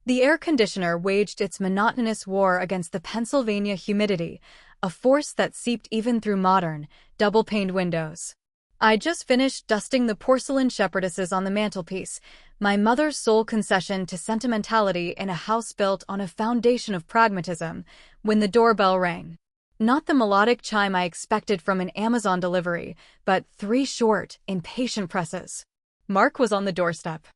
The air conditioner waged its monotonous war against the Pennsylvania humidity, a force that seeped even through modern, double-paned windows. I just finished dusting the porcelain shepherdesses on the mantelpiece, my mother's sole concession to sentimentality in a house built on a foundation of pragmatism, when the doorbell rang. Not the melodic chime I expected from an Amazon delivery, but 3 short, impatient presses. Mark was on the doorstep.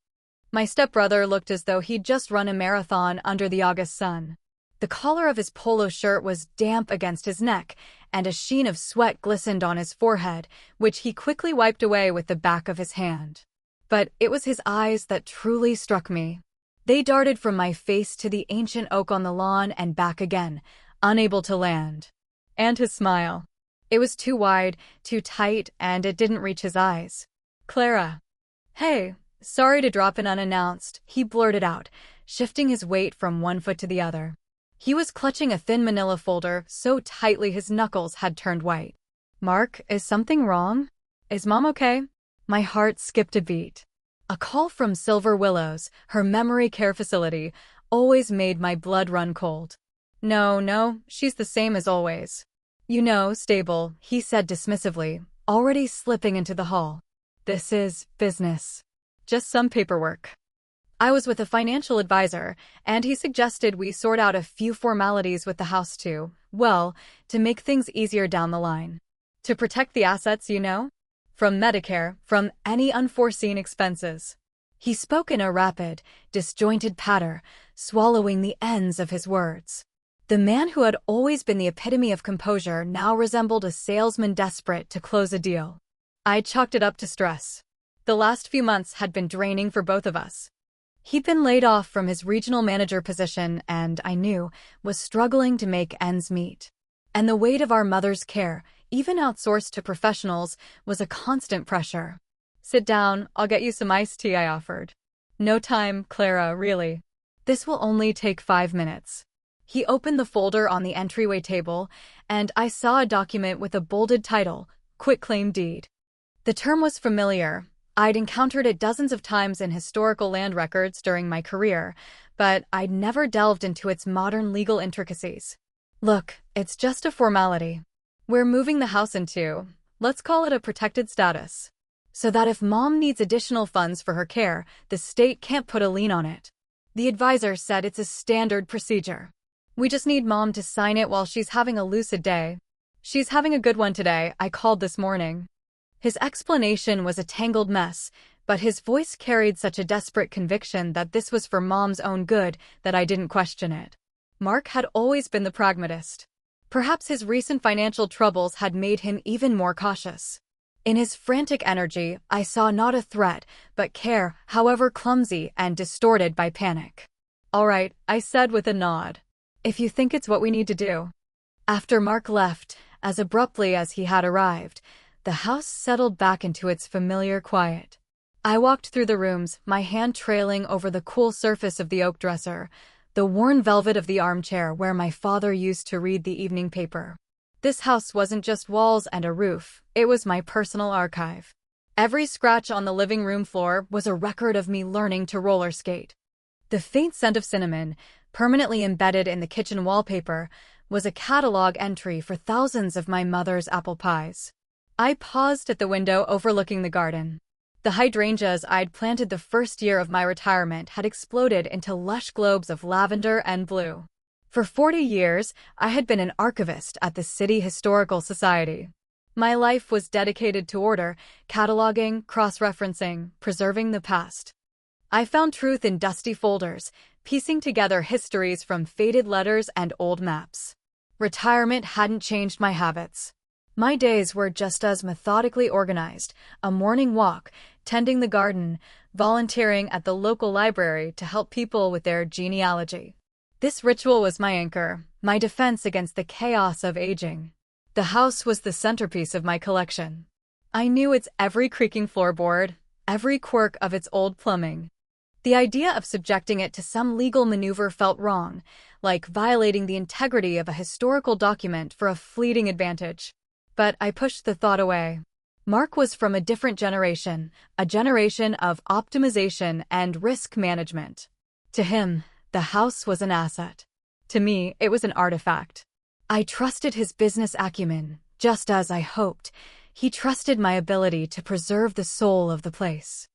My stepbrother looked as though he'd just run a marathon under the August sun. The collar of his polo shirt was damp against his neck, and a sheen of sweat glistened on his forehead, which he quickly wiped away with the back of his hand. But it was his eyes that truly struck me. They darted from my face to the ancient oak on the lawn and back again, unable to land. And his smile. It was too wide, too tight, and it didn't reach his eyes. "Clara." "Hey. Sorry to drop in unannounced," he blurted out, shifting his weight from one foot to the other. He was clutching a thin manila folder so tightly his knuckles had turned white. "Mark, is something wrong? Is Mom okay?" My heart skipped a beat. A call from Silver Willows, her memory care facility, always made my blood run cold. No, she's the same as always. "You know, stable," he said dismissively, already slipping into the hall. "This is business. Just some paperwork." I was with a financial advisor, and he suggested we sort out a few formalities with the house to make things easier down the line. To protect the assets, you know? From Medicare, from any unforeseen expenses. He spoke in a rapid, disjointed patter, swallowing the ends of his words. The man who had always been the epitome of composure now resembled a salesman desperate to close a deal. I chalked it up to stress. The last few months had been draining for both of us. He'd been laid off from his regional manager position and, I knew, was struggling to make ends meet. And the weight of our mother's care, even outsourced to professionals, was a constant pressure. "Sit down, I'll get you some iced tea," I offered. "No time, Clara, really. This will only take 5 minutes." He opened the folder on the entryway table, and I saw a document with a bolded title, Quitclaim Deed. The term was familiar. I'd encountered it dozens of times in historical land records during my career, but I'd never delved into its modern legal intricacies. "Look, it's just a formality. We're moving the house into, let's call it a protected status, so that if Mom needs additional funds for her care, the state can't put a lien on it." The advisor said it's a standard procedure. "We just need Mom to sign it while she's having a lucid day. She's having a good one today, I called this morning." His explanation was a tangled mess, but his voice carried such a desperate conviction that this was for Mom's own good that I didn't question it. Mark had always been the pragmatist. Perhaps his recent financial troubles had made him even more cautious. In his frantic energy, I saw not a threat, but care, however clumsy and distorted by panic. "All right," I said with a nod. "If you think it's what we need to do." After Mark left, as abruptly as he had arrived, the house settled back into its familiar quiet. I walked through the rooms, my hand trailing over the cool surface of the oak dresser, the worn velvet of the armchair where my father used to read the evening paper. This house wasn't just walls and a roof, it was my personal archive. Every scratch on the living room floor was a record of me learning to roller skate. The faint scent of cinnamon, permanently embedded in the kitchen wallpaper, was a catalog entry for thousands of my mother's apple pies. I paused at the window overlooking the garden. The hydrangeas I'd planted the first year of my retirement had exploded into lush globes of lavender and blue. For 40 years, I had been an archivist at the City Historical Society. My life was dedicated to order, cataloging, cross-referencing, preserving the past. I found truth in dusty folders, piecing together histories from faded letters and old maps. Retirement hadn't changed my habits. My days were just as methodically organized: a morning walk, tending the garden, volunteering at the local library to help people with their genealogy. This ritual was my anchor, my defense against the chaos of aging. The house was the centerpiece of my collection. I knew its every creaking floorboard, every quirk of its old plumbing. The idea of subjecting it to some legal maneuver felt wrong, like violating the integrity of a historical document for a fleeting advantage. But I pushed the thought away. Mark was from a different generation, a generation of optimization and risk management. To him, The house was an asset. To me, it was an artifact. I trusted his business acumen, just as I hoped. He trusted my ability to preserve the soul of the place.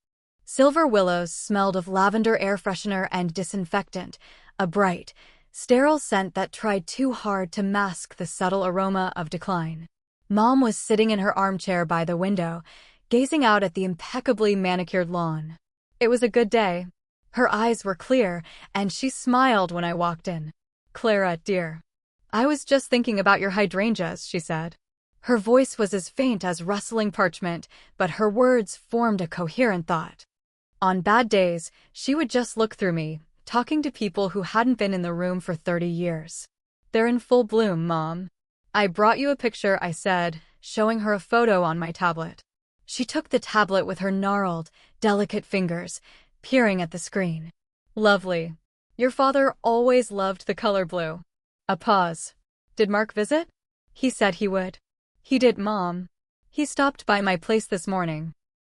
Silver willows smelled of lavender air freshener and disinfectant, a bright, sterile scent that tried too hard to mask the subtle aroma of decline. Mom was sitting in her armchair by the window, gazing out at the impeccably manicured lawn. It was a good day. Her eyes were clear, and she smiled when I walked in. "Clara, dear. I was just thinking about your hydrangeas," she said. Her voice was as faint as rustling parchment, but her words formed a coherent thought. On bad days, she would just look through me, talking to people who hadn't been in the room for 30 years. "They're in full bloom, Mom. I brought you a picture," I said, showing her a photo on my tablet. She took the tablet with her gnarled, delicate fingers, peering at the screen. "Lovely. Your father always loved the color blue." A pause. "Did Mark visit?" "He said he would." "He did, Mom. He stopped by my place this morning."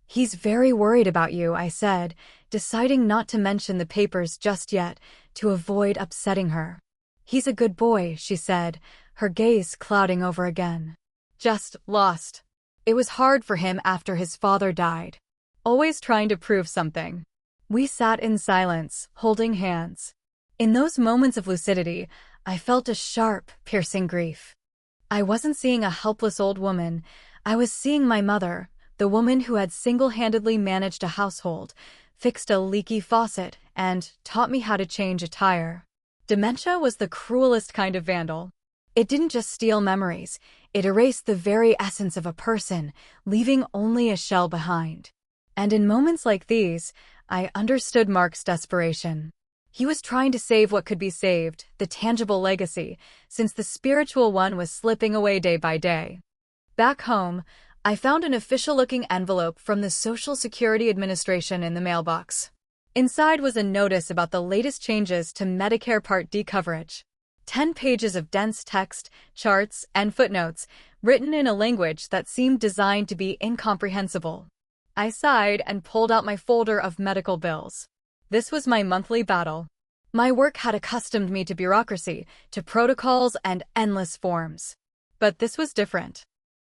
"He's very worried about you," I said, deciding not to mention the papers just yet, to avoid upsetting her. "He's a good boy," she said, her gaze clouding over again. "Just lost. It was hard for him after his father died. Always trying to prove something." We sat in silence, holding hands. In those moments of lucidity, I felt a sharp, piercing grief. I wasn't seeing a helpless old woman. I was seeing my mother, the woman who had single-handedly managed a household, fixed a leaky faucet, and taught me how to change a tire. Dementia was the cruelest kind of vandal. It didn't just steal memories, it erased the very essence of a person, leaving only a shell behind. And in moments like these, I understood Mark's desperation. He was trying to save what could be saved, the tangible legacy, since the spiritual one was slipping away day by day. Back home, I found an official-looking envelope from the Social Security Administration in the mailbox. Inside was a notice about the latest changes to Medicare Part D coverage. 10 pages of dense text, charts, and footnotes, written in a language that seemed designed to be incomprehensible. I sighed and pulled out my folder of medical bills. This was my monthly battle. My work had accustomed me to bureaucracy, to protocols and endless forms. But this was different.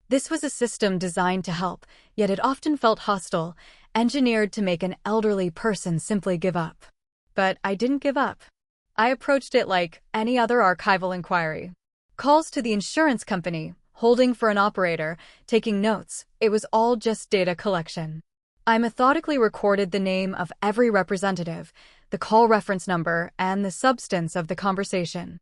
This was a system designed to help, yet it often felt hostile, engineered to make an elderly person simply give up. But I didn't give up. I approached it like any other archival inquiry. Calls to the insurance company, holding for an operator, taking notes, it was all just data collection. I methodically recorded the name of every representative, the call reference number, and the substance of the conversation.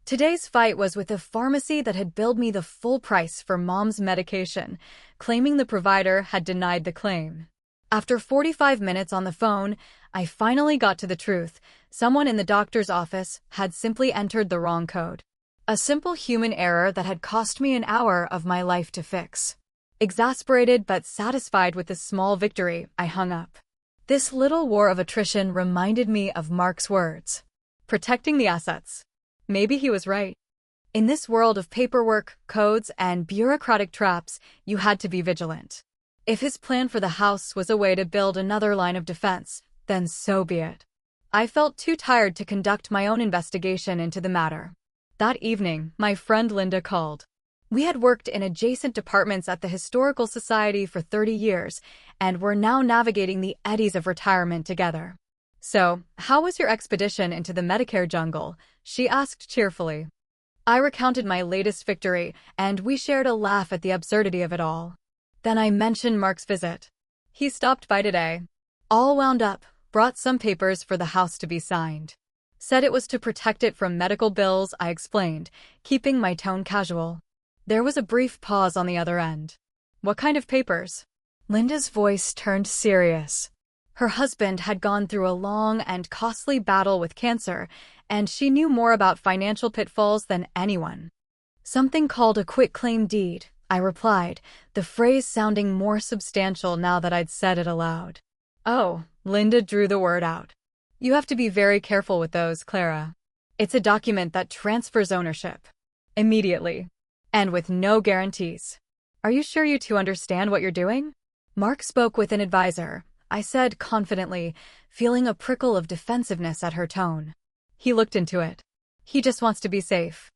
Today's fight was with a pharmacy that had billed me the full price for Mom's medication, claiming the provider had denied the claim. After 45 minutes on the phone, I finally got to the truth. Someone in the doctor's office had simply entered the wrong code. A simple human error that had cost me an hour of my life to fix. Exasperated but satisfied with this small victory, I hung up. This little war of attrition reminded me of Mark's words. Protecting the assets. Maybe he was right. In this world of paperwork, codes, and bureaucratic traps, you had to be vigilant. If his plan for the house was a way to build another line of defense, then so be it. I felt too tired to conduct my own investigation into the matter. That evening, my friend Linda called. We had worked in adjacent departments at the Historical Society for 30 years, and were now navigating the eddies of retirement together. "So, how was your expedition into the Medicare jungle?" she asked cheerfully. I recounted my latest victory, and we shared a laugh at the absurdity of it all. Then I mentioned Mark's visit. "He stopped by today. All wound up, brought some papers for the house to be signed. Said it was to protect it from medical bills," I explained, keeping my tone casual. There was a brief pause on the other end. "What kind of papers?" Linda's voice turned serious. Her husband had gone through a long and costly battle with cancer, and she knew more about financial pitfalls than anyone. "Something called a quitclaim deed," I replied, the phrase sounding more substantial now that I'd said it aloud. "Oh," Linda drew the word out. "You have to be very careful with those, Clara. It's a document that transfers ownership. Immediately. And with no guarantees. Are you sure you two understand what you're doing?" "Mark spoke with an advisor," I said confidently, feeling a prickle of defensiveness at her tone. He looked into it. He just wants to be safe.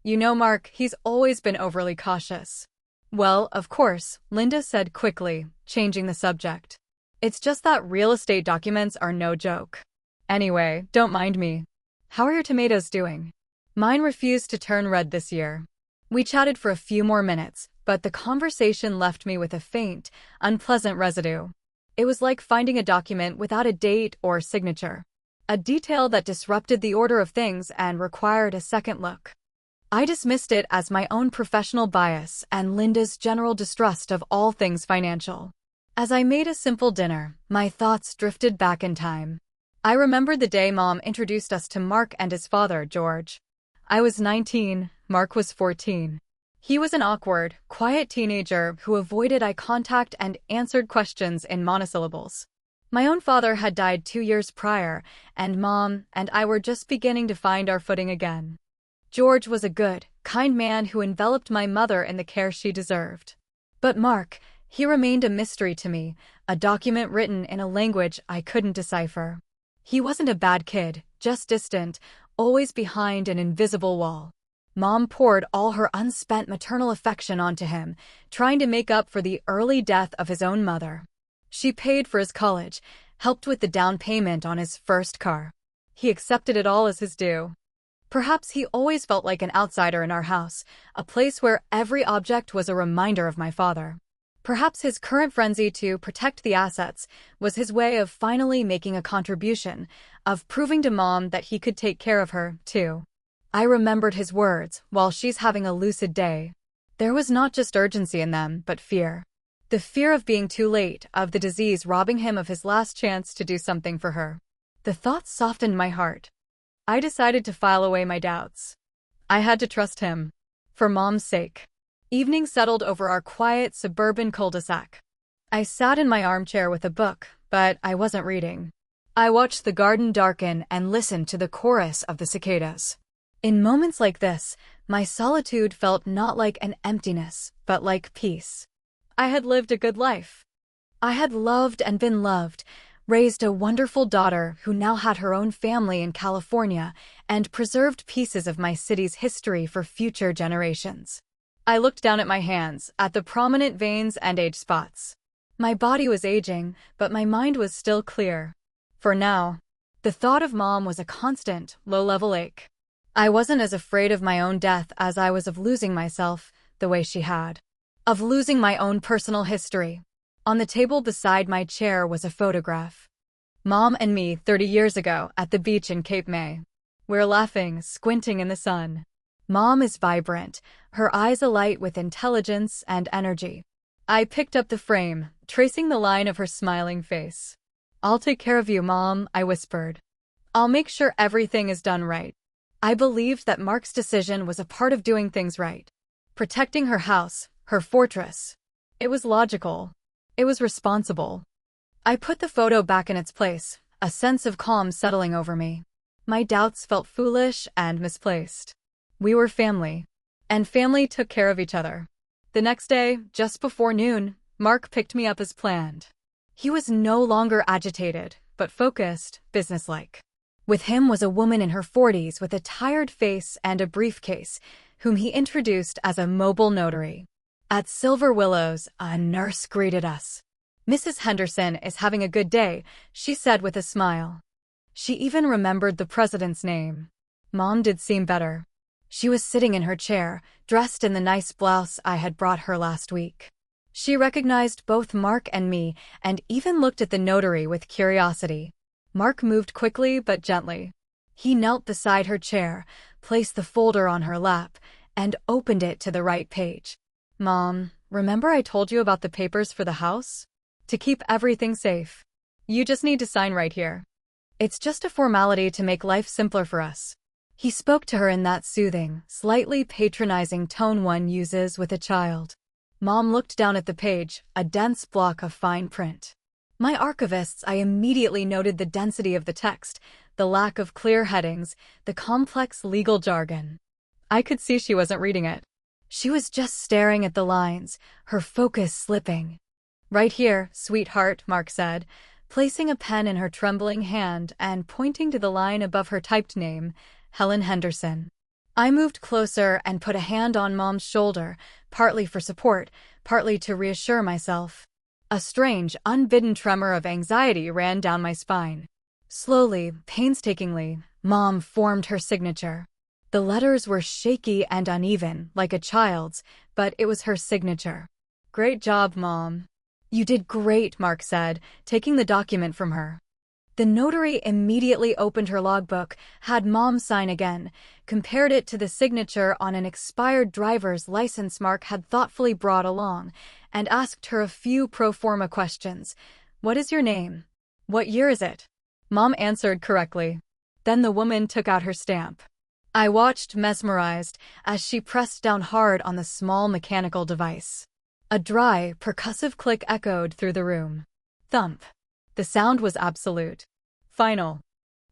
You know, Mark, he's always been overly cautious. Well, of course, Linda said quickly, changing the subject. It's just that real estate documents are no joke. Anyway, don't mind me. How are your tomatoes doing? Mine refused to turn red this year. We chatted for a few more minutes, but the conversation left me with a faint, unpleasant residue. It was like finding a document without a date or signature. A detail that disrupted the order of things and required a second look. I dismissed it as my own professional bias and Linda's general distrust of all things financial. As I made a simple dinner, my thoughts drifted back in time. I remembered the day Mom introduced us to Mark and his father, George. I was 19, Mark was 14. He was an awkward, quiet teenager who avoided eye contact and answered questions in monosyllables. My own father had died 2 years prior, and Mom and I were just beginning to find our footing again. George was a good, kind man who enveloped my mother in the care she deserved. But Mark, he remained a mystery to me, a document written in a language I couldn't decipher. He wasn't a bad kid, just distant, always behind an invisible wall. Mom poured all her unspent maternal affection onto him, trying to make up for the early death of his own mother. She paid for his college, helped with the down payment on his first car. He accepted it all as his due. Perhaps he always felt like an outsider in our house, a place where every object was a reminder of my father. Perhaps his current frenzy to protect the assets was his way of finally making a contribution, of proving to Mom that he could take care of her, too. I remembered his words while she's having a lucid day. There was not just urgency in them, but fear. The fear of being too late, of the disease robbing him of his last chance to do something for her. The thoughts softened my heart. I decided to file away my doubts. I had to trust him. For Mom's sake. Evening settled over our quiet suburban cul-de-sac. I sat in my armchair with a book, but I wasn't reading. I watched the garden darken and listened to the chorus of the cicadas. In moments like this, my solitude felt not like an emptiness, but like peace. I had lived a good life. I had loved and been loved, raised a wonderful daughter who now had her own family in California, and preserved pieces of my city's history for future generations. I looked down at my hands, at the prominent veins and age spots. My body was aging, but my mind was still clear. For now, the thought of Mom was a constant, low-level ache. I wasn't as afraid of my own death as I was of losing myself, the way she had. Of losing my own personal history. On the table beside my chair was a photograph. Mom and me 30 years ago at the beach in Cape May. We're laughing, squinting in the sun. Mom is vibrant, her eyes alight with intelligence and energy. I picked up the frame, tracing the line of her smiling face. "I'll take care of you, Mom," I whispered. "I'll make sure everything is done right." I believed that Mark's decision was a part of doing things right. Protecting her house, her fortress. It was logical. It was responsible. I put the photo back in its place, a sense of calm settling over me. My doubts felt foolish and misplaced. We were family. And family took care of each other. The next day, just before noon, Mark picked me up as planned. He was no longer agitated, but focused, businesslike. With him was a woman in her 40s with a tired face and a briefcase, whom he introduced as a mobile notary. At Silver Willows, a nurse greeted us. "Mrs. Henderson is having a good day," she said with a smile. She even remembered the president's name. Mom did seem better. She was sitting in her chair, dressed in the nice blouse I had brought her last week. She recognized both Mark and me, and even looked at the notary with curiosity. Mark moved quickly but gently. He knelt beside her chair, placed the folder on her lap, and opened it to the right page. "Mom, remember I told you about the papers for the house? To keep everything safe. You just need to sign right here. It's just a formality to make life simpler for us." He spoke to her in that soothing, slightly patronizing tone one uses with a child. Mom looked down at the page, a dense block of fine print. My archivists, I immediately noted the density of the text, the lack of clear headings, the complex legal jargon. I could see she wasn't reading it. She was just staring at the lines, her focus slipping. "Right here, sweetheart," Mark said, placing a pen in her trembling hand and pointing to the line above her typed name, Helen Henderson. I moved closer and put a hand on Mom's shoulder, partly for support, partly to reassure myself. A strange, unbidden tremor of anxiety ran down my spine. Slowly, painstakingly, Mom formed her signature. The letters were shaky and uneven, like a child's, but it was her signature. "Great job, Mom." "You did great," Mark said, taking the document from her. The notary immediately opened her logbook, had Mom sign again, compared it to the signature on an expired driver's license Mark had thoughtfully brought along, and asked her a few pro forma questions. "What is your name? What year is it?" Mom answered correctly. Then the woman took out her stamp. I watched mesmerized as she pressed down hard on the small mechanical device. A dry, percussive click echoed through the room. Thump. The sound was absolute. Final.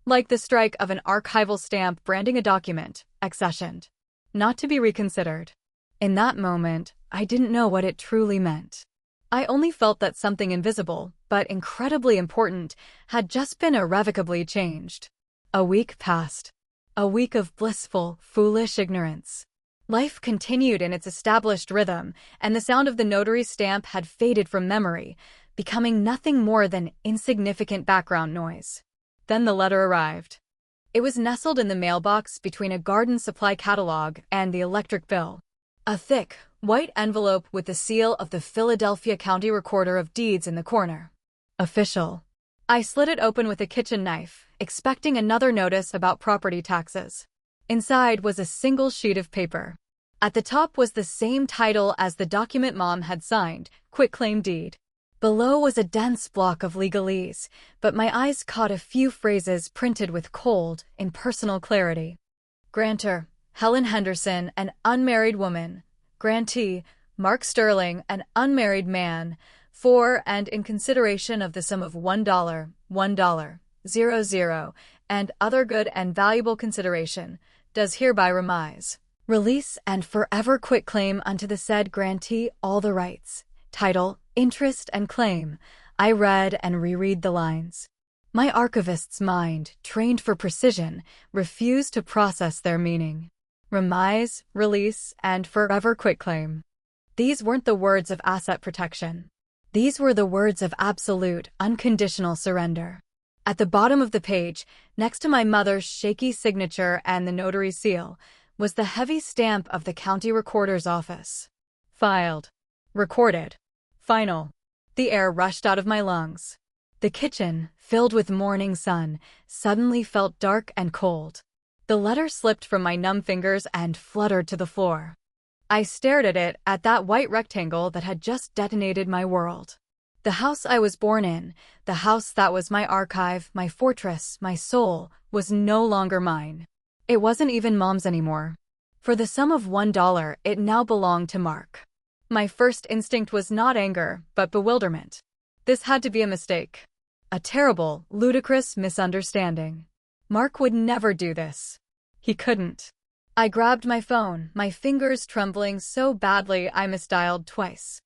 Like the strike of an archival stamp branding a document, accessioned. Not to be reconsidered. In that moment, I didn't know what it truly meant. I only felt that something invisible, but incredibly important, had just been irrevocably changed. A week passed. A week of blissful, foolish ignorance. Life continued in its established rhythm, and the sound of the notary's stamp had faded from memory, becoming nothing more than insignificant background noise. Then the letter arrived. It was nestled in the mailbox between a garden supply catalog and the electric bill. A thick, white envelope with the seal of the Philadelphia County Recorder of Deeds in the corner. Official. I slit it open with a kitchen knife, expecting another notice about property taxes. Inside was a single sheet of paper. At the top was the same title as the document Mom had signed, Quitclaim Deed. Below was a dense block of legalese, but my eyes caught a few phrases printed with cold, impersonal clarity. Grantor, Helen Henderson, an unmarried woman. Grantee, Mark Sterling, an unmarried man. For and in consideration of the sum of $1.00, and other good and valuable consideration, does hereby remise, release, and forever quitclaim unto the said grantee all the rights, title, interest, and claim. I read and reread the lines. My archivist's mind, trained for precision, refused to process their meaning. Remise, release, and forever quitclaim. These weren't the words of asset protection. These were the words of absolute, unconditional surrender. At the bottom of the page, next to my mother's shaky signature and the notary's seal, was the heavy stamp of the county recorder's office. Filed. Recorded. Final. The air rushed out of my lungs. The kitchen, filled with morning sun, suddenly felt dark and cold. The letter slipped from my numb fingers and fluttered to the floor. I stared at it, at that white rectangle that had just detonated my world. The house I was born in, the house that was my archive, my fortress, my soul, was no longer mine. It wasn't even Mom's anymore. For the sum of $1, it now belonged to Mark. My first instinct was not anger, but bewilderment. This had to be a mistake. A terrible, ludicrous misunderstanding. Mark would never do this. He couldn't. I grabbed my phone, my fingers trembling so badly I misdialed twice.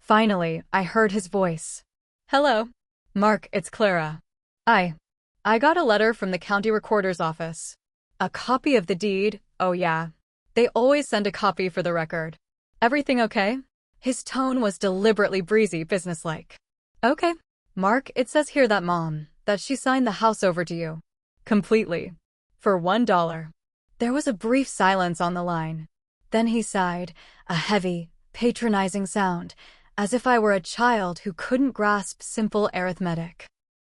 Finally, I heard his voice. "Hello. Mark, it's Clara. I got a letter from the county recorder's office. A copy of the deed, oh yeah. They always send a copy for the record. Everything okay?" His tone was deliberately breezy, businesslike. "Okay. Mark, it says here that Mom, that she signed the house over to you. Completely. For $1. There was a brief silence on the line. Then he sighed, a heavy, patronizing sound, as if I were a child who couldn't grasp simple arithmetic.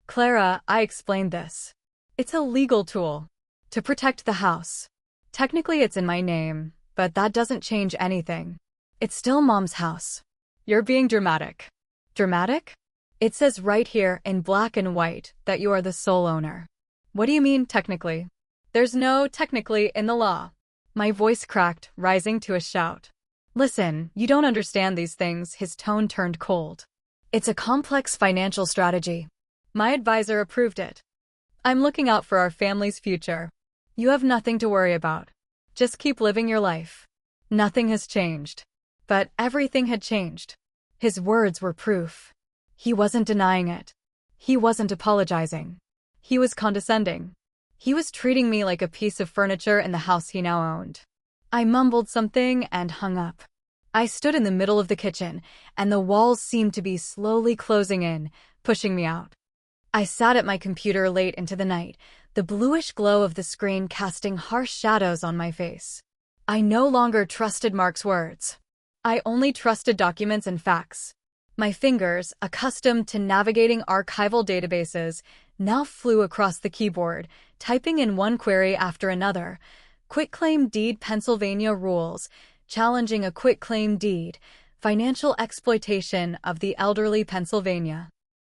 "Clara," I explained this. "It's a legal tool. To protect the house. Technically it's in my name, but that doesn't change anything. It's still Mom's house." "You're being dramatic." "Dramatic? It says right here in black and white that you are the sole owner." "What do you mean, technically?" "There's no technically in the law." My voice cracked, rising to a shout. "Listen, you don't understand these things." His tone turned cold. "It's a complex financial strategy. My advisor approved it. I'm looking out for our family's future. You have nothing to worry about. Just keep living your life." Nothing has changed. But everything had changed. His words were proof. He wasn't denying it. He wasn't apologizing. He was condescending. He was treating me like a piece of furniture in the house he now owned. I mumbled something and hung up. I stood in the middle of the kitchen, and the walls seemed to be slowly closing in, pushing me out. I sat at my computer late into the night, the bluish glow of the screen casting harsh shadows on my face. I no longer trusted Mark's words. I only trusted documents and facts. My fingers, accustomed to navigating archival databases, now flew across the keyboard, typing in one query after another. Quitclaim deed Pennsylvania rules, challenging a quitclaim deed, financial exploitation of the elderly Pennsylvania.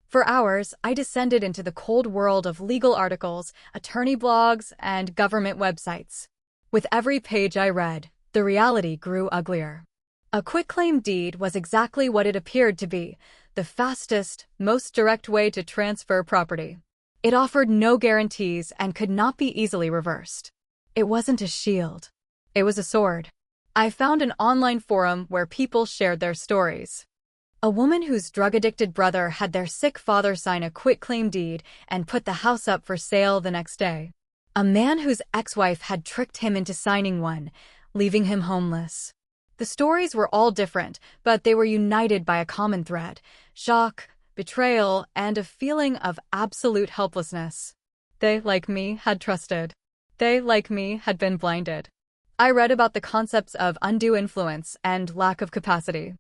For hours, I descended into the cold world of legal articles, attorney blogs, and government websites. With every page I read, the reality grew uglier. A quitclaim deed was exactly what it appeared to be, the fastest, most direct way to transfer property. It offered no guarantees and could not be easily reversed. It wasn't a shield. It was a sword. I found an online forum where people shared their stories. A woman whose drug-addicted brother had their sick father sign a quitclaim deed and put the house up for sale the next day. A man whose ex-wife had tricked him into signing one, leaving him homeless. The stories were all different, but they were united by a common thread: shock, betrayal, and a feeling of absolute helplessness. They, like me, had trusted. They, like me, had been blinded. I read about the concepts of undue influence and lack of capacity.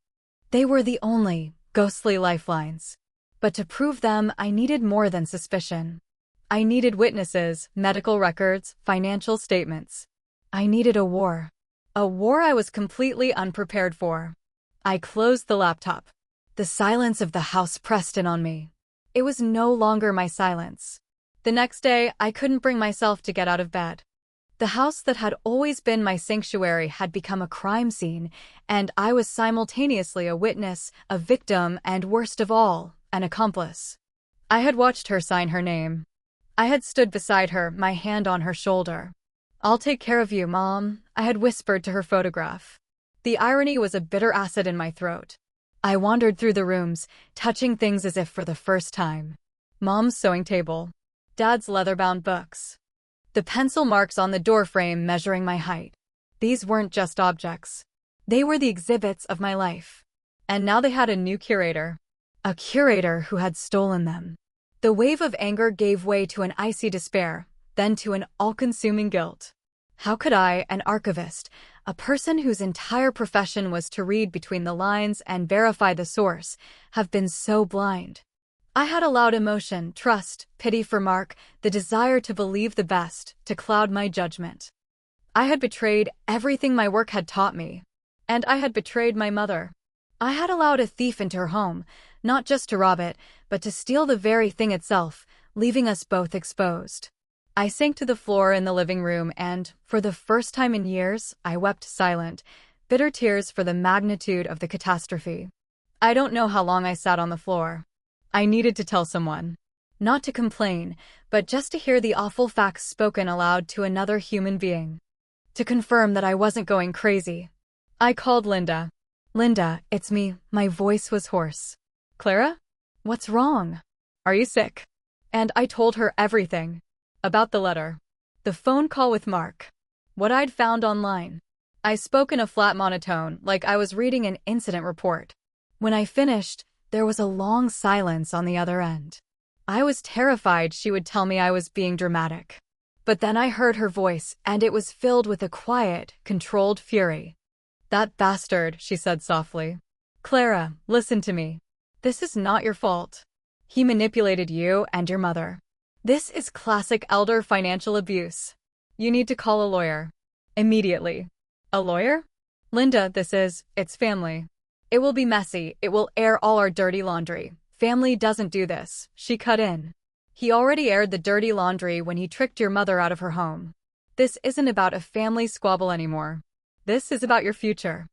They were the only, ghostly lifelines. But to prove them, I needed more than suspicion. I needed witnesses, medical records, financial statements. I needed a war. A war I was completely unprepared for. I closed the laptop. The silence of the house pressed in on me. It was no longer my silence. The next day, I couldn't bring myself to get out of bed. The house that had always been my sanctuary had become a crime scene, and I was simultaneously a witness, a victim, and worst of all, an accomplice. I had watched her sign her name. I had stood beside her, my hand on her shoulder. "I'll take care of you, Mom," I had whispered to her photograph. The irony was a bitter acid in my throat. I wandered through the rooms, touching things as if for the first time. Mom's sewing table. Dad's leather-bound books. The pencil marks on the doorframe measuring my height. These weren't just objects. They were the exhibits of my life. And now they had a new curator. A curator who had stolen them. The wave of anger gave way to an icy despair, then to an all-consuming guilt. How could I, an archivist, a person whose entire profession was to read between the lines and verify the source, have been so blind? I had allowed emotion, trust, pity for Mark, the desire to believe the best, to cloud my judgment. I had betrayed everything my work had taught me. And I had betrayed my mother. I had allowed a thief into her home, not just to rob it, but to steal the very thing itself, leaving us both exposed. I sank to the floor in the living room and, for the first time in years, I wept silent, bitter tears for the magnitude of the catastrophe. I don't know how long I sat on the floor. I needed to tell someone. Not to complain, but just to hear the awful facts spoken aloud to another human being. To confirm that I wasn't going crazy. I called Linda. "Linda, it's me." My voice was hoarse. "Clara? What's wrong? Are you sick?" And I told her everything. About the letter. The phone call with Mark. What I'd found online. I spoke in a flat monotone, like I was reading an incident report. When I finished, there was a long silence on the other end. I was terrified she would tell me I was being dramatic. But then I heard her voice, and it was filled with a quiet, controlled fury. "That bastard," she said softly. "Clara, listen to me. This is not your fault. He manipulated you and your mother. This is classic elder financial abuse. You need to call a lawyer. Immediately." "A lawyer?" "Linda, it's family. It will be messy, it will air all our dirty laundry. Family doesn't do this," she cut in. "He already aired the dirty laundry when he tricked your mother out of her home. This isn't about a family squabble anymore. This is about your future.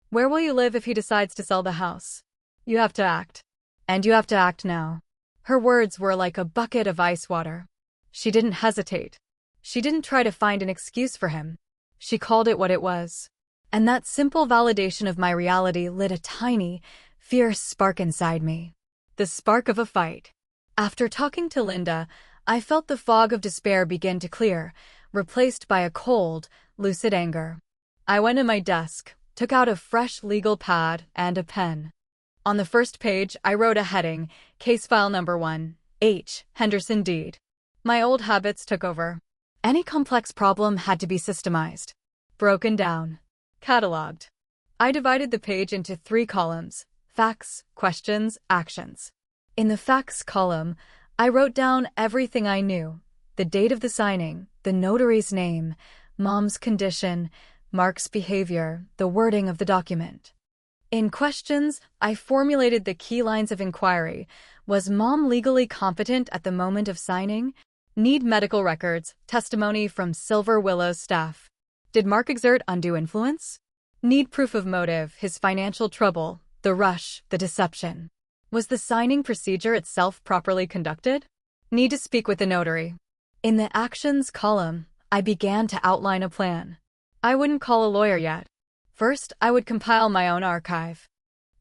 Where will you live if he decides to sell the house? You have to act. And you have to act now." Her words were like a bucket of ice water. She didn't hesitate. She didn't try to find an excuse for him. She called it what it was. And that simple validation of my reality lit a tiny, fierce spark inside me. The spark of a fight. After talking to Linda, I felt the fog of despair begin to clear, replaced by a cold, lucid anger. I went to my desk, took out a fresh legal pad and a pen. On the first page, I wrote a heading, Case File Number 1, H. Henderson Deed. My old habits took over. Any complex problem had to be systemized, broken down, cataloged. I divided the page into 3 columns: facts, questions, actions. In the facts column, I wrote down everything I knew: the date of the signing, the notary's name, Mom's condition, Mark's behavior, the wording of the document. In questions, I formulated the key lines of inquiry. Was Mom legally competent at the moment of signing? Need medical records, testimony from Silver Willow's staff. Did Mark exert undue influence? Need proof of motive, his financial trouble, the rush, the deception. Was the signing procedure itself properly conducted? Need to speak with the notary. In the actions column, I began to outline a plan. I wouldn't call a lawyer yet. First, I would compile my own archive.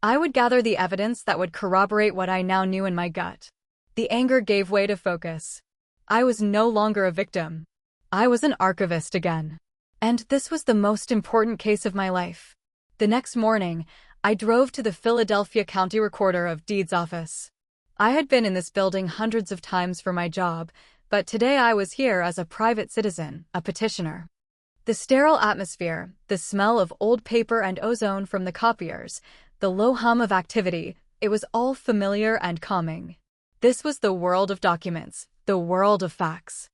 I would gather the evidence that would corroborate what I now knew in my gut. The anger gave way to focus. I was no longer a victim. I was an archivist again. And this was the most important case of my life. The next morning, I drove to the Philadelphia County Recorder of Deeds office. I had been in this building hundreds of times for my job, but today I was here as a private citizen, a petitioner. The sterile atmosphere, the smell of old paper and ozone from the copiers, the low hum of activity, it was all familiar and calming. This was the world of documents, the world of facts.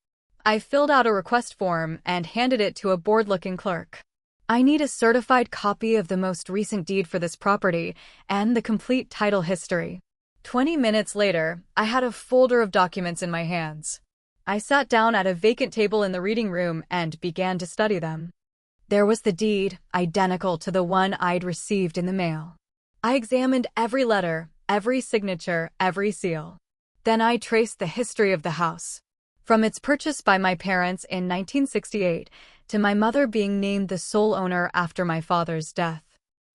I filled out a request form and handed it to a bored-looking clerk. I need a certified copy of the most recent deed for this property and the complete title history. 20 minutes later, I had a folder of documents in my hands. I sat down at a vacant table in the reading room and began to study them. There was the deed, identical to the one I'd received in the mail. I examined every letter, every signature, every seal. Then I traced the history of the house. From its purchase by my parents in 1968 to my mother being named the sole owner after my father's death.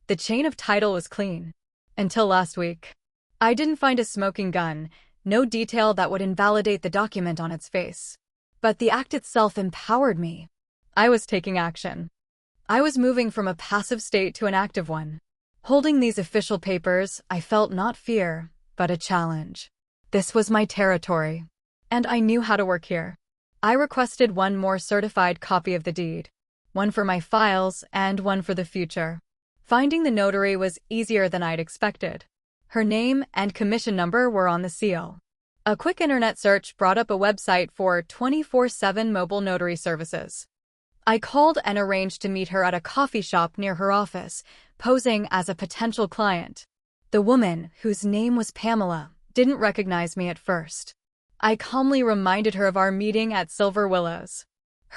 The chain of title was clean. Until last week. I didn't find a smoking gun, no detail that would invalidate the document on its face. But the act itself empowered me. I was taking action. I was moving from a passive state to an active one. Holding these official papers, I felt not fear, but a challenge. This was my territory. And I knew how to work here. I requested one more certified copy of the deed. One for my files and one for the future. Finding the notary was easier than I'd expected. Her name and commission number were on the seal. A quick internet search brought up a website for 24/7 mobile notary services. I called and arranged to meet her at a coffee shop near her office, posing as a potential client. The woman, whose name was Pamela, didn't recognize me at first. I calmly reminded her of our meeting at Silver Willows.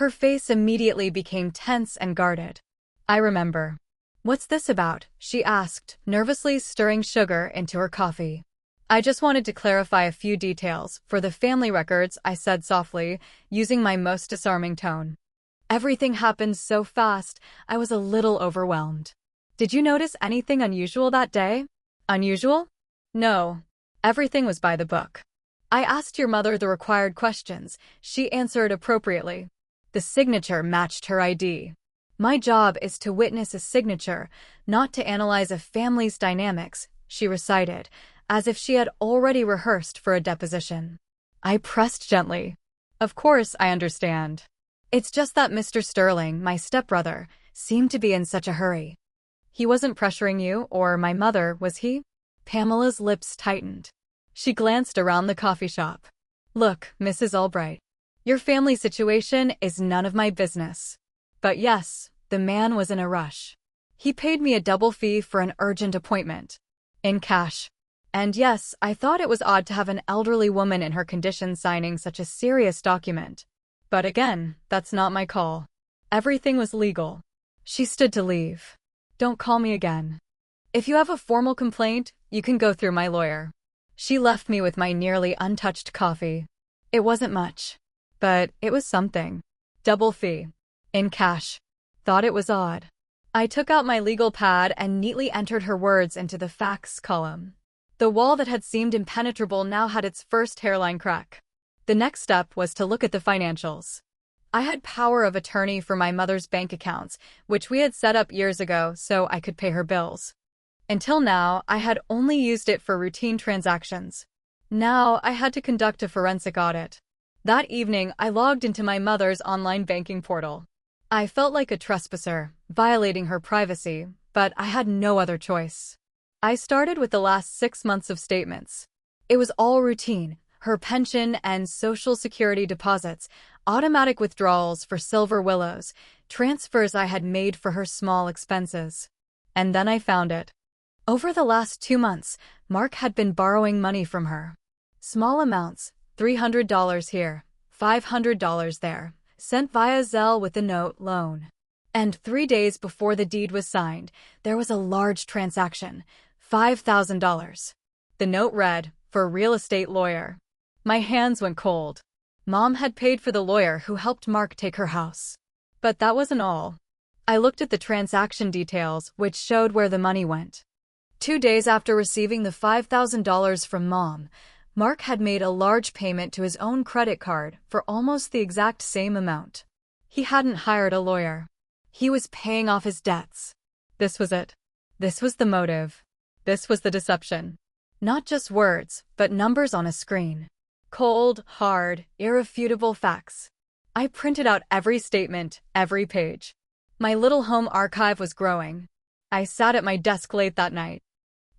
Her face immediately became tense and guarded. I remember. "What's this about?" she asked, nervously stirring sugar into her coffee. "I just wanted to clarify a few details for the family records," I said softly, using my most disarming tone. Everything happened so fast, I was a little overwhelmed. "Did you notice anything unusual that day?" "Unusual?" "No. Everything was by the book. I asked your mother the required questions. She answered appropriately. The signature matched her ID. My job is to witness a signature, not to analyze a family's dynamics," she recited, as if she had already rehearsed for a deposition. I pressed gently. "Of course, I understand. It's just that Mr. Sterling, my stepbrother, seemed to be in such a hurry." "He wasn't pressuring you or my mother, was he?" Pamela's lips tightened. She glanced around the coffee shop. "Look, Mrs. Albright, your family situation is none of my business. But yes, the man was in a rush. He paid me a double fee for an urgent appointment. In cash. And yes, I thought it was odd to have an elderly woman in her condition signing such a serious document. But again, that's not my call. Everything was legal." She stood to leave. "Don't call me again. If you have a formal complaint, you can go through my lawyer." She left me with my nearly untouched coffee. It wasn't much. But it was something. Double fee. In cash. Thought it was odd. I took out my legal pad and neatly entered her words into the facts column. The wall that had seemed impenetrable now had its first hairline crack. The next step was to look at the financials. I had power of attorney for my mother's bank accounts, which we had set up years ago so I could pay her bills. Until now, I had only used it for routine transactions. Now, I had to conduct a forensic audit. That evening, I logged into my mother's online banking portal. I felt like a trespasser, violating her privacy, but I had no other choice. I started with the last 6 months of statements. It was all routine: her pension and Social Security deposits, automatic withdrawals for Silver Willows, transfers I had made for her small expenses. And then I found it. Over the last 2 months, Mark had been borrowing money from her. Small amounts, $300 here, $500 there, sent via Zelle with a note loan. And 3 days before the deed was signed, there was a large transaction, $5,000. The note read, "For real estate lawyer." My hands went cold. Mom had paid for the lawyer who helped Mark take her house. But that wasn't all. I looked at the transaction details, which showed where the money went. 2 days after receiving the $5,000 from Mom, Mark had made a large payment to his own credit card for almost the exact same amount. He hadn't hired a lawyer. He was paying off his debts. This was it. This was the motive. This was the deception. Not just words, but numbers on a screen. Cold, hard, irrefutable facts. I printed out every statement, every page. My little home archive was growing. I sat at my desk late that night.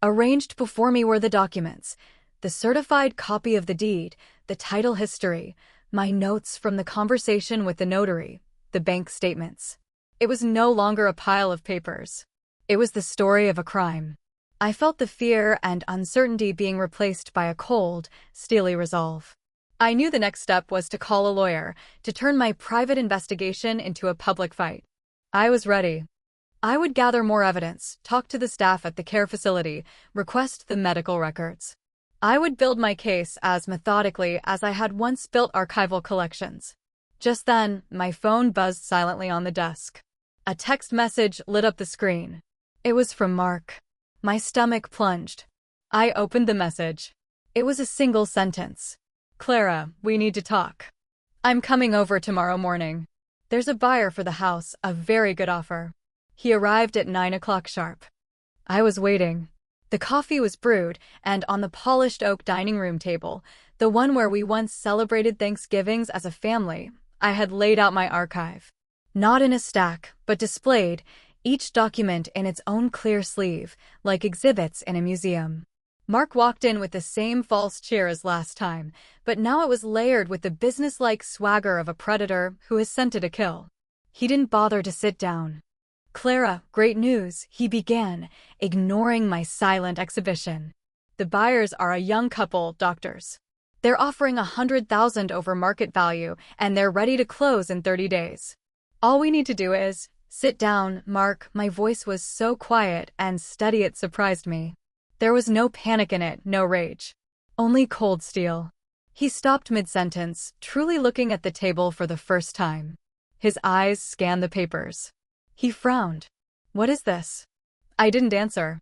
Arranged before me were the documents, the certified copy of the deed, the title history, my notes from the conversation with the notary, the bank statements. It was no longer a pile of papers. It was the story of a crime. I felt the fear and uncertainty being replaced by a cold, steely resolve. I knew the next step was to call a lawyer, to turn my private investigation into a public fight. I was ready. I would gather more evidence, talk to the staff at the care facility, request the medical records. I would build my case as methodically as I had once built archival collections. Just then, my phone buzzed silently on the desk. A text message lit up the screen. It was from Mark. My stomach plunged. I opened the message. It was a single sentence. "Clara, we need to talk. I'm coming over tomorrow morning. There's a buyer for the house, a very good offer." He arrived at 9 o'clock sharp. I was waiting. The coffee was brewed, and on the polished oak dining room table, the one where we once celebrated Thanksgivings as a family, I had laid out my archive. Not in a stack, but displayed, each document in its own clear sleeve, like exhibits in a museum. Mark walked in with the same false cheer as last time, but now it was layered with the businesslike swagger of a predator who has scented a kill. He didn't bother to sit down. "Clara, great news," he began, ignoring my silent exhibition. "The buyers are a young couple, doctors. They're offering $100,000 over market value, and they're ready to close in 30 days. All we need to do is..." "Sit down, Mark." My voice was so quiet and steady it surprised me. There was no panic in it, no rage. Only cold steel. He stopped mid-sentence, truly looking at the table for the first time. His eyes scanned the papers. He frowned. "What is this?" I didn't answer.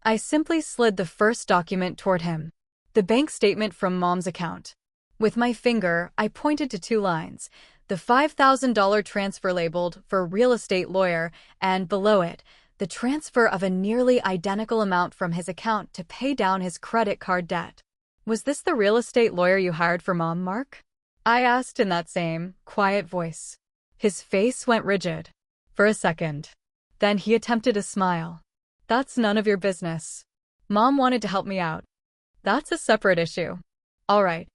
I simply slid the first document toward him. The bank statement from Mom's account. With my finger, I pointed to 2 lines. The $5,000 transfer labeled "for real estate lawyer," and below it, the transfer of a nearly identical amount from his account to pay down his credit card debt. "Was this the real estate lawyer you hired for Mom, Mark?" I asked in that same, quiet voice. His face went rigid. For a second. Then he attempted a smile. "That's none of your business. Mom wanted to help me out. That's a separate issue." "All right."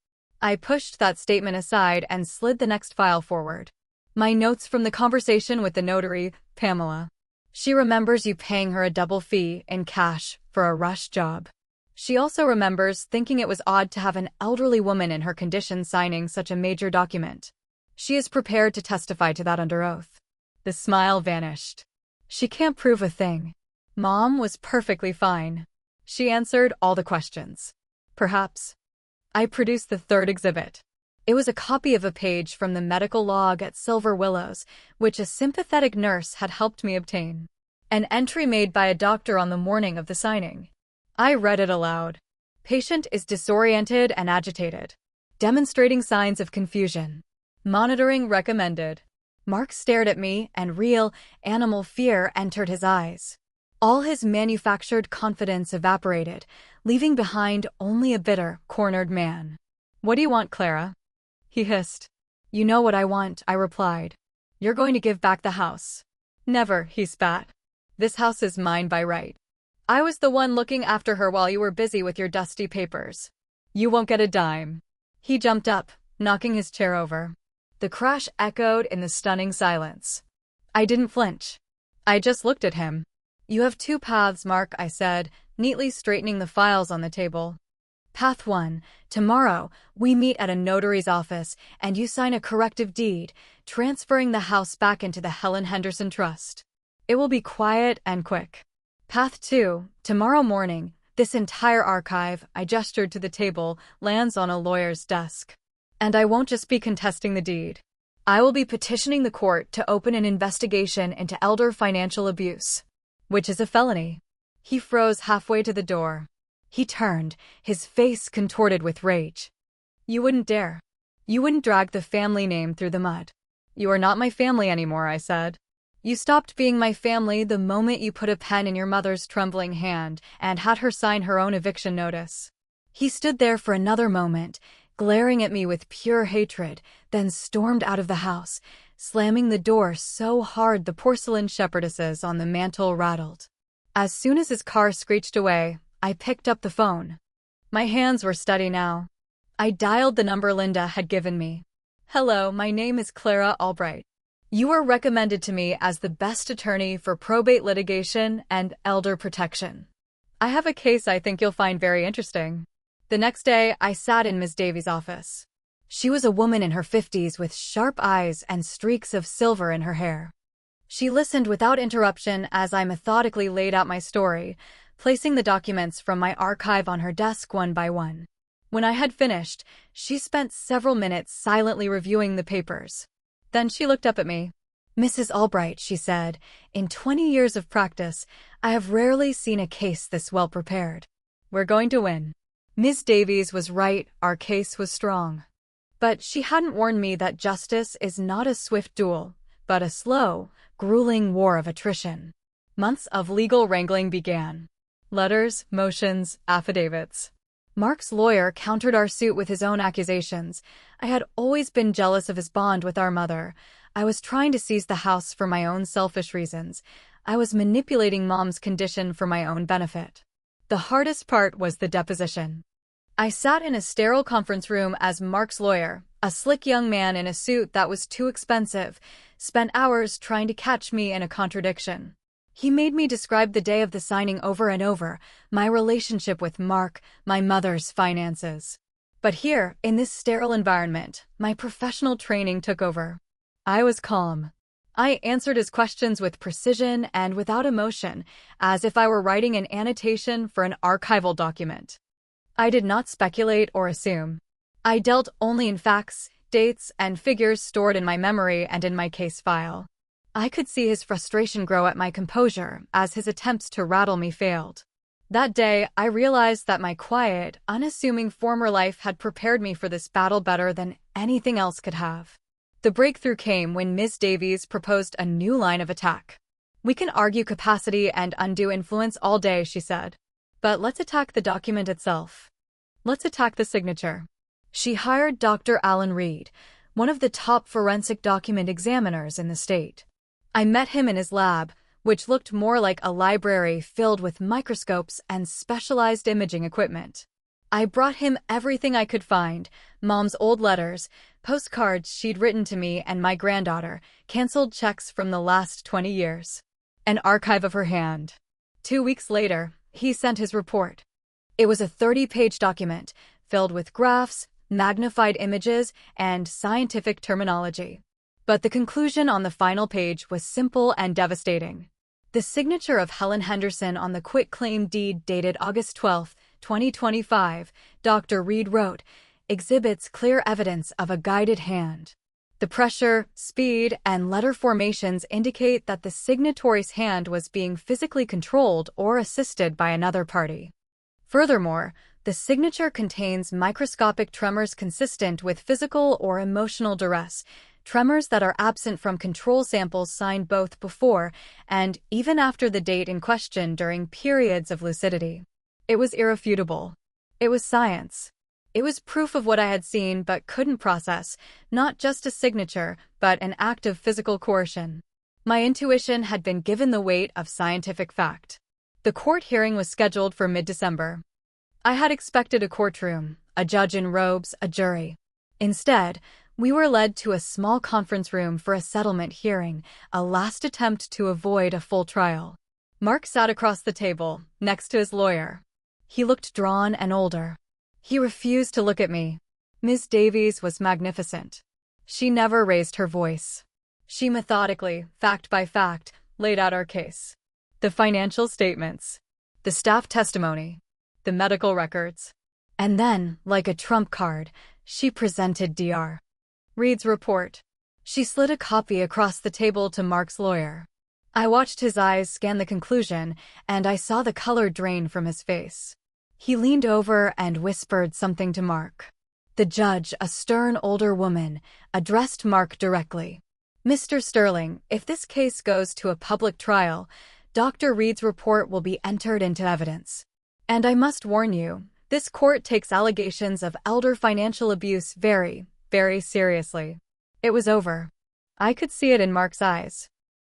I pushed that statement aside and slid the next file forward. My notes from the conversation with the notary, Pamela. "She remembers you paying her a double fee in cash for a rush job. She also remembers thinking it was odd to have an elderly woman in her condition signing such a major document. She is prepared to testify to that under oath." The smile vanished. "She can't prove a thing. Mom was perfectly fine. She answered all the questions." "Perhaps." I produced the third exhibit. It was a copy of a page from the medical log at Silver Willows, which a sympathetic nurse had helped me obtain. An entry made by a doctor on the morning of the signing. I read it aloud. Patient is disoriented and agitated, demonstrating signs of confusion. Monitoring recommended. Mark stared at me, and real, animal fear entered his eyes. All his manufactured confidence evaporated, leaving behind only a bitter, cornered man. "What do you want, Clara?" he hissed. "You know what I want," I replied. "You're going to give back the house." "Never," he spat. "This house is mine by right. I was the one looking after her while you were busy with your dusty papers. You won't get a dime." He jumped up, knocking his chair over. The crash echoed in the stunning silence. I didn't flinch. I just looked at him. "You have two paths, Mark," I said, neatly straightening the files on the table. "Path 1. Tomorrow, we meet at a notary's office, and you sign a corrective deed, transferring the house back into the Helen Henderson Trust. It will be quiet and quick. Path 2. Tomorrow morning, this entire archive," I gestured to the table, "lands on a lawyer's desk. And I won't just be contesting the deed. I will be petitioning the court to open an investigation into elder financial abuse, which is a felony." He froze halfway to the door. He turned, his face contorted with rage. "You wouldn't dare. You wouldn't drag the family name through the mud." "You are not my family anymore," I said. "You stopped being my family the moment you put a pen in your mother's trembling hand and had her sign her own eviction notice." He stood there for another moment, glaring at me with pure hatred, then stormed out of the house, slamming the door so hard the porcelain shepherdesses on the mantel rattled. As soon as his car screeched away, I picked up the phone. My hands were steady now. I dialed the number Linda had given me. "Hello, my name is Clara Albright. You were recommended to me as the best attorney for probate litigation and elder protection. I have a case I think you'll find very interesting." The next day, I sat in Ms. Davies' office. She was a woman in her 50s with sharp eyes and streaks of silver in her hair. She listened without interruption as I methodically laid out my story, placing the documents from my archive on her desk one by one. When I had finished, she spent several minutes silently reviewing the papers. Then she looked up at me. "Mrs. Albright," she said, "in 20 years of practice, I have rarely seen a case this well prepared. We're going to win." Ms. Davies was right, our case was strong. But she hadn't warned me that justice is not a swift duel, but a slow, grueling war of attrition. Months of legal wrangling began. Letters, motions, affidavits. Mark's lawyer countered our suit with his own accusations. I had always been jealous of his bond with our mother. I was trying to seize the house for my own selfish reasons. I was manipulating Mom's condition for my own benefit. The hardest part was the deposition. I sat in a sterile conference room as Mark's lawyer, a slick young man in a suit that was too expensive, spent hours trying to catch me in a contradiction. He made me describe the day of the signing over and over, my relationship with Mark, my mother's finances. But here, in this sterile environment, my professional training took over. I was calm. I answered his questions with precision and without emotion, as if I were writing an annotation for an archival document. I did not speculate or assume. I dealt only in facts, dates, and figures stored in my memory and in my case file. I could see his frustration grow at my composure as his attempts to rattle me failed. That day, I realized that my quiet, unassuming former life had prepared me for this battle better than anything else could have. The breakthrough came when Ms. Davies proposed a new line of attack. "We can argue capacity and undue influence all day," she said. "But let's attack the document itself. Let's attack the signature." She hired Dr. Alan Reed, one of the top forensic document examiners in the state. I met him in his lab, which looked more like a library filled with microscopes and specialized imaging equipment. I brought him everything I could find: Mom's old letters, postcards she'd written to me and my granddaughter, canceled checks from the last 20 years, an archive of her hand. 2 weeks later, he sent his report. It was a 30-page document filled with graphs, magnified images, and scientific terminology. But the conclusion on the final page was simple and devastating. The signature of Helen Henderson on the quitclaim deed dated August 12, 2025, Dr. Reed wrote, exhibits clear evidence of a guided hand. The pressure, speed, and letter formations indicate that the signatory's hand was being physically controlled or assisted by another party. Furthermore, the The signature contains microscopic tremors consistent with physical or emotional duress, tremors that are absent from control samples signed both before and even after the date in question during periods of lucidity. It was irrefutable. It was science. It was proof of what I had seen but couldn't process, not just a signature, but an act of physical coercion. My intuition had been given the weight of scientific fact. The court hearing was scheduled for mid-December. I had expected a courtroom, a judge in robes, a jury. Instead, we were led to a small conference room for a settlement hearing, a last attempt to avoid a full trial. Mark sat across the table, next to his lawyer. He looked drawn and older. He refused to look at me. Ms. Davies was magnificent. She never raised her voice. She methodically, fact by fact, laid out our case. The financial statements, the staff testimony, the medical records. And then, like a trump card, she presented Dr. Reed's report. She slid a copy across the table to Mark's lawyer. I watched his eyes scan the conclusion, and I saw the color drain from his face. He leaned over and whispered something to Mark. The judge, a stern older woman, addressed Mark directly. Mr. Sterling, if this case goes to a public trial, Dr. Reed's report will be entered into evidence. And I must warn you, this court takes allegations of elder financial abuse very, very seriously. It was over. I could see it in Mark's eyes.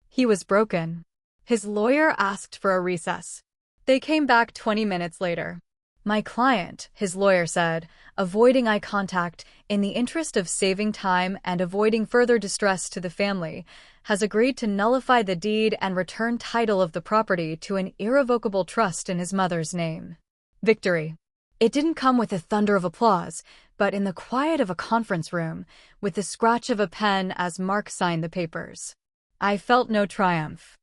He was broken. His lawyer asked for a recess. They came back 20 minutes later. My client, his lawyer said, avoiding eye contact in the interest of saving time and avoiding further distress to the family, has agreed to nullify the deed and return title of the property to an irrevocable trust in his mother's name. Victory. It didn't come with a thunder of applause, but in the quiet of a conference room, with the scratch of a pen as Mark signed the papers. I felt no triumph.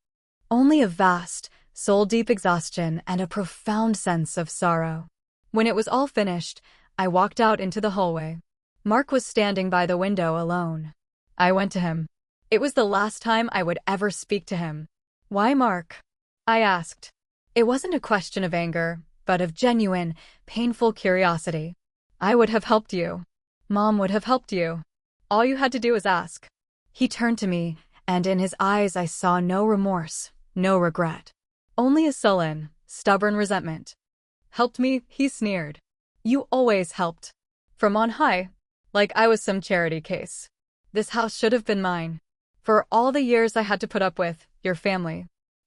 Only a vast, soul-deep exhaustion and a profound sense of sorrow. When it was all finished, I walked out into the hallway. Mark was standing by the window alone. I went to him. It was the last time I would ever speak to him. "Why, Mark?" I asked. It wasn't a question of anger, but of genuine, painful curiosity. "I would have helped you. Mom would have helped you. All you had to do was ask." He turned to me, and in his eyes I saw no remorse, no regret. Only a sullen, stubborn resentment. "Helped me?" he sneered. "You always helped. From on high. Like I was some charity case. This house should have been mine. For all the years I had to put up with your family.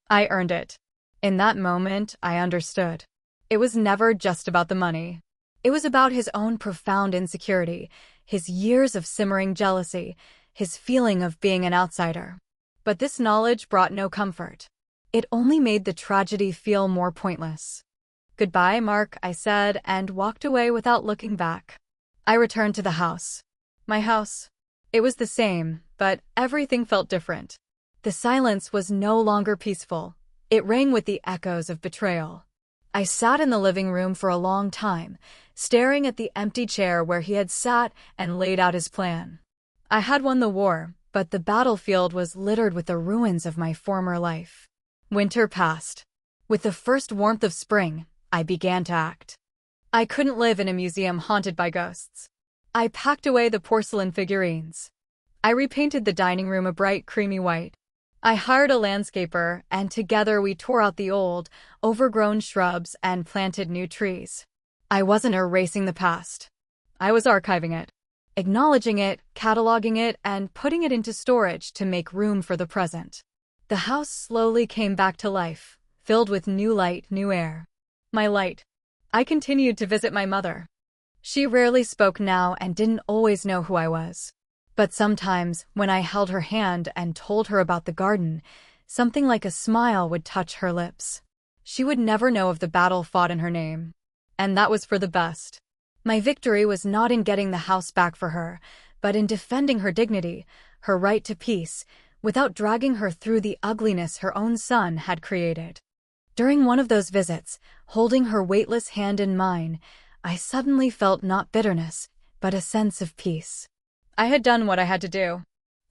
I earned it." In that moment, I understood. It was never just about the money. It was about his own profound insecurity, his years of simmering jealousy, his feeling of being an outsider. But this knowledge brought no comfort. It only made the tragedy feel more pointless. "Goodbye, Mark," I said, and walked away without looking back. I returned to the house. My house. It was the same, but everything felt different. The silence was no longer peaceful. It rang with the echoes of betrayal. I sat in the living room for a long time, staring at the empty chair where he had sat and laid out his plan. I had won the war, but the battlefield was littered with the ruins of my former life. Winter passed. With the first warmth of spring, I began to act. I couldn't live in a museum haunted by ghosts. I packed away the porcelain figurines. I repainted the dining room a bright creamy white. I hired a landscaper, and together we tore out the old, overgrown shrubs and planted new trees. I wasn't erasing the past. I was archiving it, acknowledging it, cataloging it, and putting it into storage to make room for the present. The house slowly came back to life, filled with new light, new air. My light. I continued to visit my mother. She rarely spoke now and didn't always know who I was. But sometimes, when I held her hand and told her about the garden, something like a smile would touch her lips. She would never know of the battle fought in her name. And that was for the best. My victory was not in getting the house back for her, but in defending her dignity, her right to peace, without dragging her through the ugliness her own son had created. During one of those visits, holding her weightless hand in mine, I suddenly felt not bitterness, but a sense of peace. I had done what I had to do.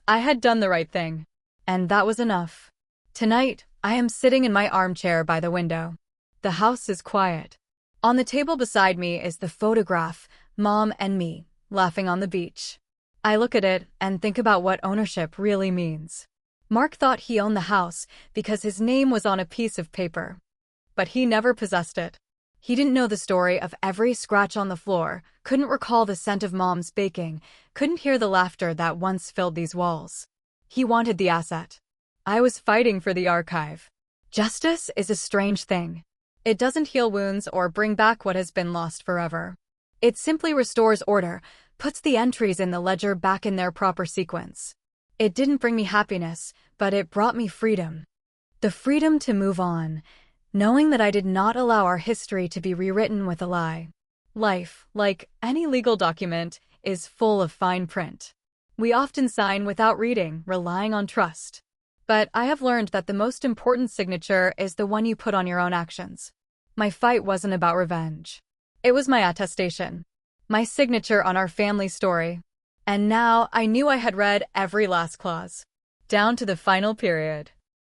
I had done the right thing. And that was enough. Tonight, I am sitting in my armchair by the window. The house is quiet. On the table beside me is the photograph, Mom and me, laughing on the beach. I look at it and think about what ownership really means. Mark thought he owned the house because his name was on a piece of paper. But he never possessed it. He didn't know the story of every scratch on the floor, couldn't recall the scent of Mom's baking, couldn't hear the laughter that once filled these walls. He wanted the asset. I was fighting for the archive. Justice is a strange thing. It doesn't heal wounds or bring back what has been lost forever. It simply restores order, puts the entries in the ledger back in their proper sequence. It didn't bring me happiness, but it brought me freedom. The freedom to move on, knowing that I did not allow our history to be rewritten with a lie. Life, like any legal document, is full of fine print. We often sign without reading, relying on trust. But I have learned that the most important signature is the one you put on your own actions. My fight wasn't about revenge. It was my attestation. My signature on our family story. And now I knew I had read every last clause. Down to the final period.